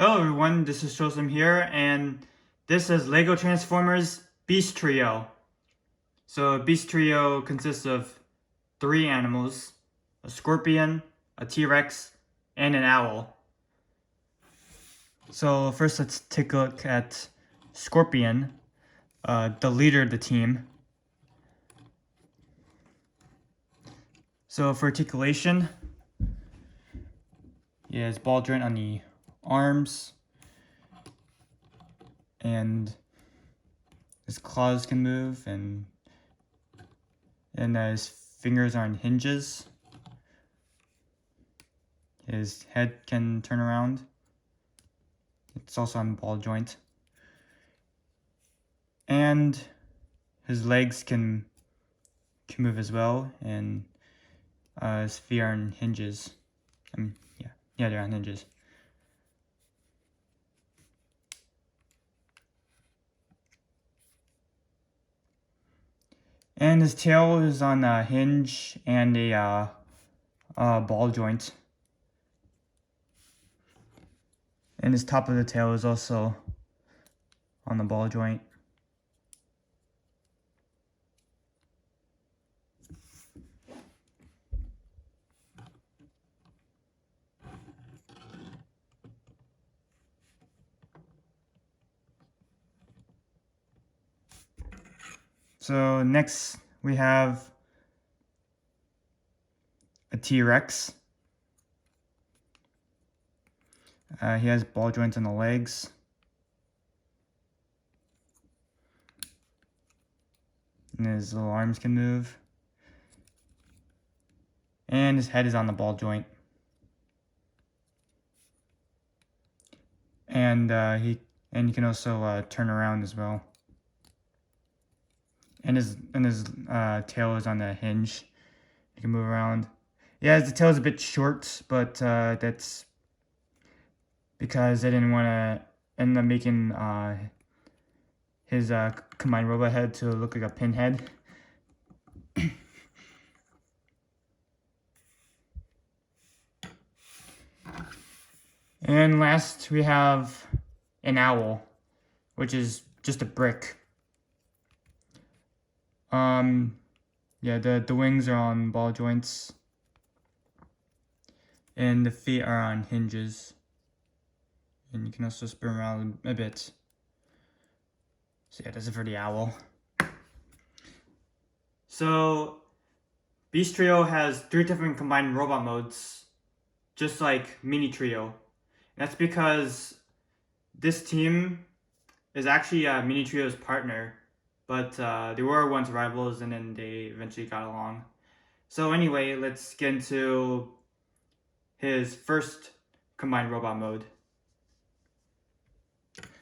Hello everyone, this is Joseph here, and this is LEGO Transformers Beast Trio. So Beast Trio consists of 3 animals, a scorpion, a T-Rex, and an owl. So first let's take a look at Scorpion, the leader of the team. So for articulation, he has ball joint on the arms, and his claws can move, and his fingers are on hinges. His head can turn around. It's also on ball joint. And his legs can move as well, and his feet are on hinges. Yeah, they're on hinges. And his tail is on a hinge and a ball joint. And his top of the tail is also on the ball joint. So next we have a T-Rex. He has ball joints on the legs. And his little arms can move. And his head is on the ball joint. And he can also turn around as well. And his tail is on the hinge. He can move around. Yeah, the tail is a bit short, but that's because I didn't want to end up making his combined robot head to look like a pinhead. And last we have an owl, which is just a brick. Yeah, the wings are on ball joints, and the feet are on hinges, and you can also spin around a bit. So yeah, that's it for the owl. So Beast Trio has 3 different combined robot modes, just like Mini Trio. That's because this team is actually Mini Trio's partner, but they were once rivals and then they eventually got along. So anyway, let's get into his first combined robot mode.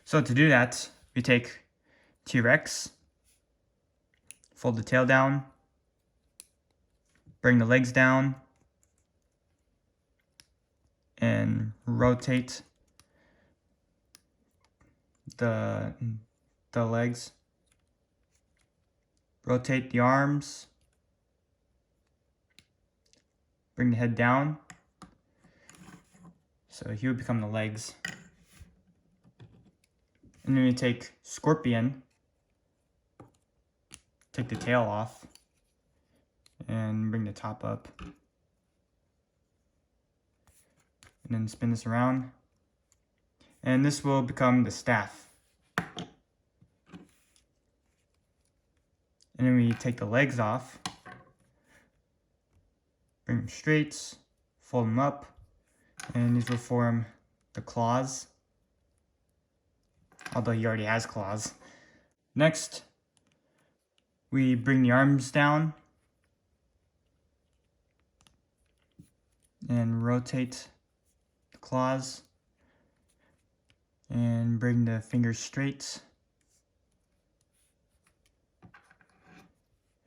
So to do that, we take T-Rex, fold the tail down, bring the legs down, and rotate the legs. Rotate the arms. Bring the head down. So he would become the legs. And then we take Scorpion. Take the tail off. And bring the top up. And then spin this around. And this will become the staff. And then we take the legs off. Bring them straight. Fold them up. And these will form the claws. Although he already has claws. Next, we bring the arms down. And rotate the claws. And bring the fingers straight.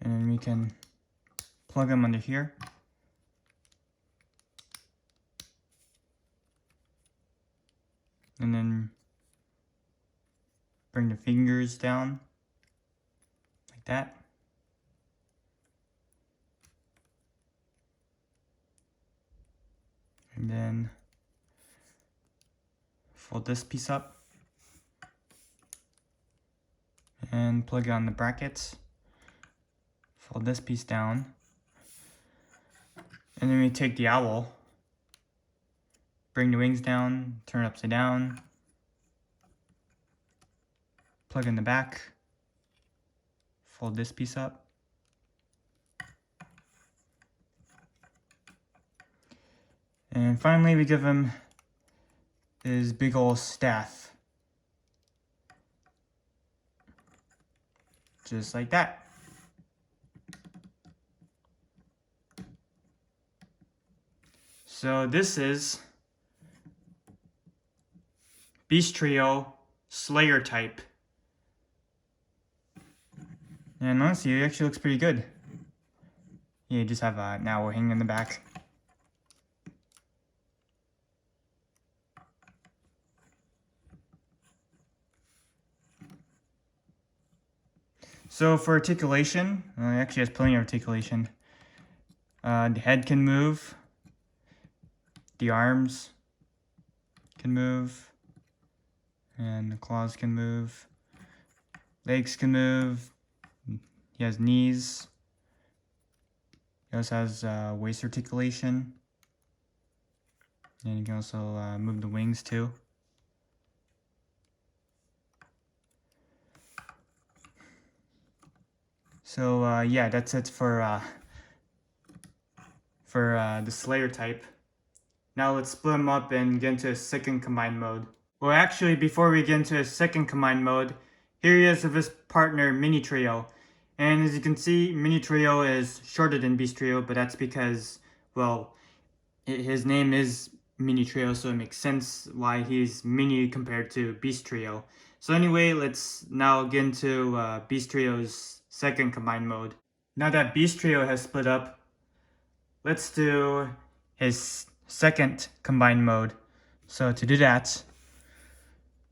And then we can plug them under here. And then bring the fingers down like that. And then Fold this piece up and plug it on the brackets. Fold this piece down, and then we take the owl, bring the wings down, turn it upside down, plug in the back, fold this piece up, and finally we give him his big old staff. Just like that. So this is Beast Trio Slayer type. And honestly, it actually looks pretty good. Yeah, you just have an owl hanging in the back. So for articulation, well, it actually has plenty of articulation. The head can move. The arms can move. And the claws can move. Legs can move. He has knees. He also has waist articulation. And you can also move the wings too. So yeah, that's it for the Slayer type. Now let's split them up and get into a second combined mode. Well, actually, before we get into a second combined mode, here he is with his partner Mini Trio. And as you can see, Mini Trio is shorter than Beast Trio, but that's because, well, his name is Mini Trio, so it makes sense why he's mini compared to Beast Trio. So anyway, let's now get into Beast Trio's second combined mode. Now that Beast Trio has split up, let's do his second combined mode. So to do that,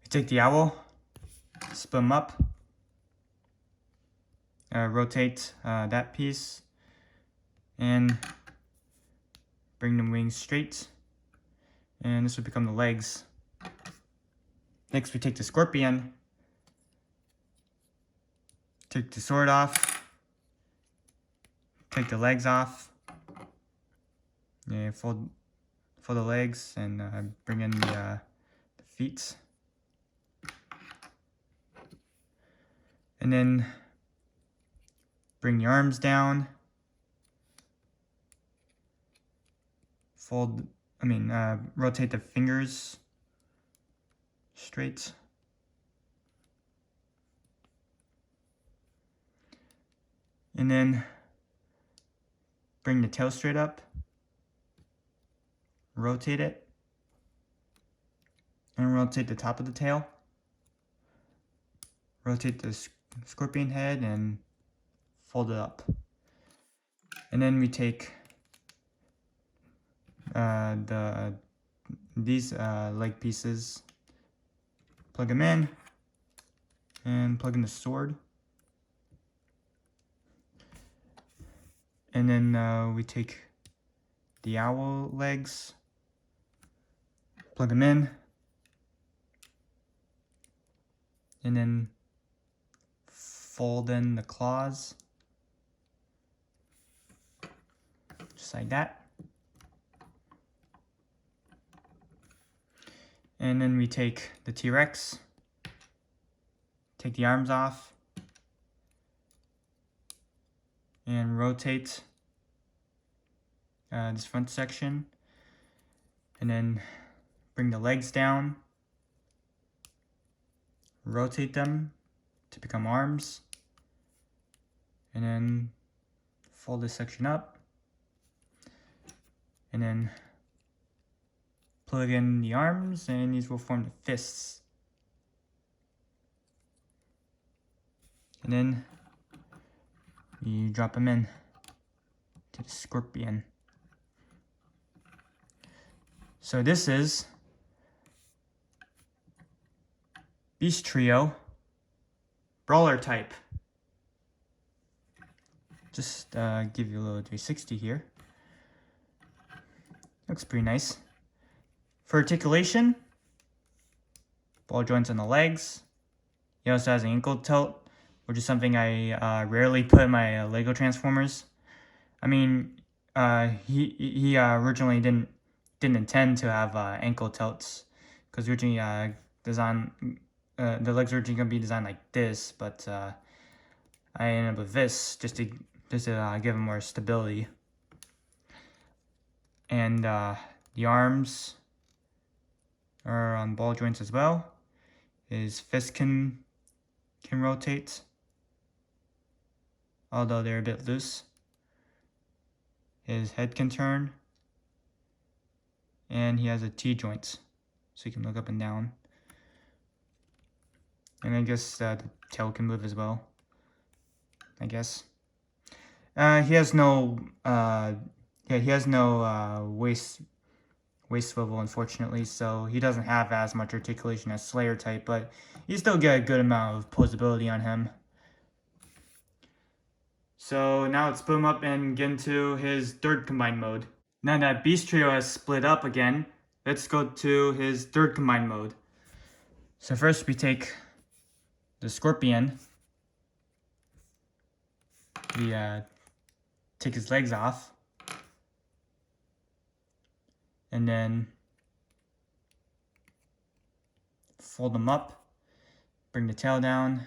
we take the owl, split him up, rotate that piece, and bring the wings straight, and this will become the legs. Next we take the scorpion, take the sword off, take the legs off, and fold the legs, and bring in the feet. And then bring the arms down, rotate the fingers straight. And then bring the tail straight up, rotate it, and rotate the top of the tail. Rotate the scorpion head and fold it up. And then we take these leg pieces, plug them in, and plug in the sword. And then we take the owl legs, plug them in, and then fold in the claws, just like that. And then we take the T-Rex, take the arms off, and rotate this front section, and then bring the legs down, rotate them to become arms, and then fold this section up, and then plug in the arms, and these will form the fists. And then you drop them in to the scorpion. So this is Beast Trio Brawler type. Just give you a little 360 here. Looks pretty nice. For articulation, ball joints on the legs. He also has an ankle tilt, which is something I rarely put in my Lego Transformers. I mean, he originally didn't intend to have ankle tilts, because originally the legs were originally gonna be designed like this, but I ended up with this just to give him more stability. And the arms are on ball joints as well. His fist can rotate, although they're a bit loose. His head can turn, and he has a T-joint, so he can look up and down. And I guess the tail can move as well, I guess. He has no waist swivel, unfortunately, so he doesn't have as much articulation as Slayer type, but you still get a good amount of posability on him. So now let's split him up and get into his third combined mode. Now that Beast Trio has split up again, let's go to his third combined mode. So first we take the Scorpion. We take his legs off. And then fold them up, bring the tail down,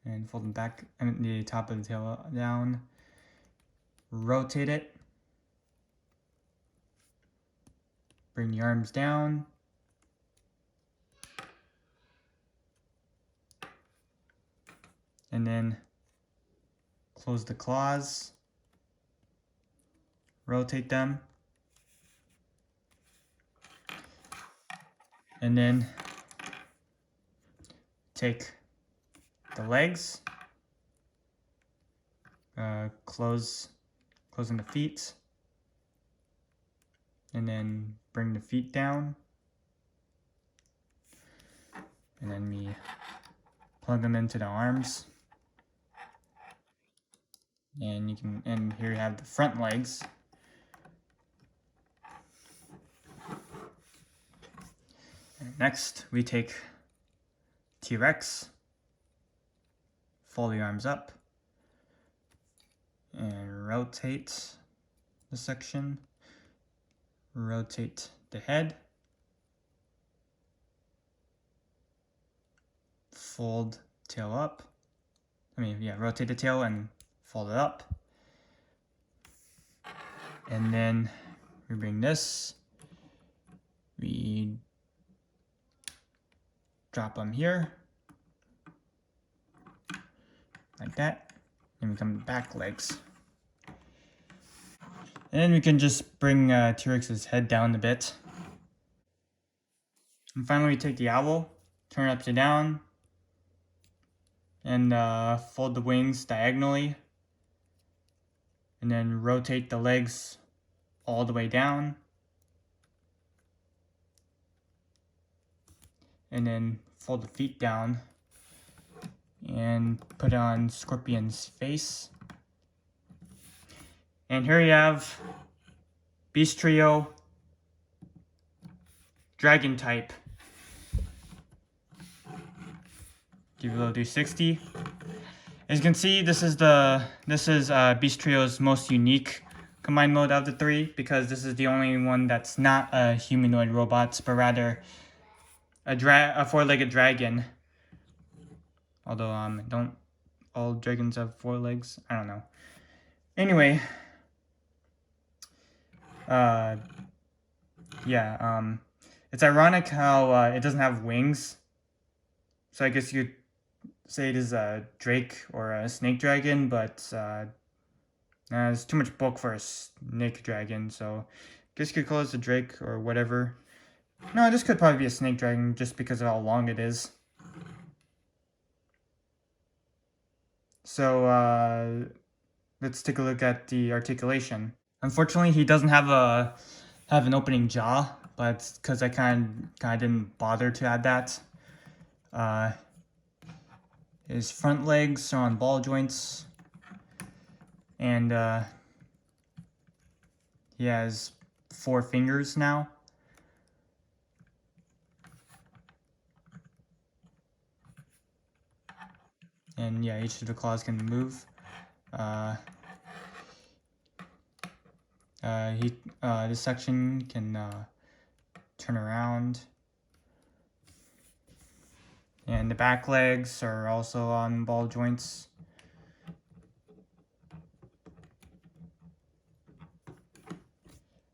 and fold them back, and the top of the tail down, rotate it, bring the arms down, and then close the claws, rotate them, and then take the legs, closing the feet, and then bring the feet down, and then we plug them into the arms, and here you have the front legs. And next we take T-Rex, fold the arms up, and rotate the section, rotate the head, fold tail up, rotate the tail and fold it up, and then we bring this, we drop them here, like that, and we come to the back legs. And then we can just bring T-Rex's head down a bit. And finally we take the owl, turn it upside down, and fold the wings diagonally, and then rotate the legs all the way down, and then fold the feet down and put on Scorpion's face. And here you have Beast Trio Dragon type. Give it a little 360. As you can see, this is Beast Trio's most unique combined mode out of the three, because this is the only one that's not a humanoid robot, but rather a four-legged dragon. Although don't all dragons have four legs? I don't know. Anyway, it's ironic how it doesn't have wings. So I guess you could say it is a drake or a snake dragon, but it's too much bulk for a snake dragon, so I guess you could call this a drake or whatever. No, this could probably be a snake dragon just because of how long it is. So let's take a look at the articulation. Unfortunately, he doesn't have an opening jaw, but it's because I kind of didn't bother to add that. His front legs are on ball joints, and he has 4 fingers now. And yeah, each of the claws can move. This section can turn around. And the back legs are also on ball joints.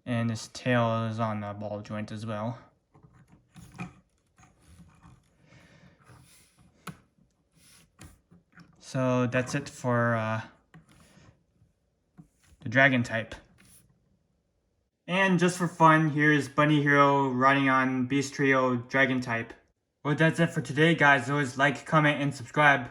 And this tail is on the ball joint as well. So that's it for the dragon type. And just for fun, here's Bunny Hero riding on Beast Trio dragon type. Well, that's it for today, guys. Always like, comment, and subscribe.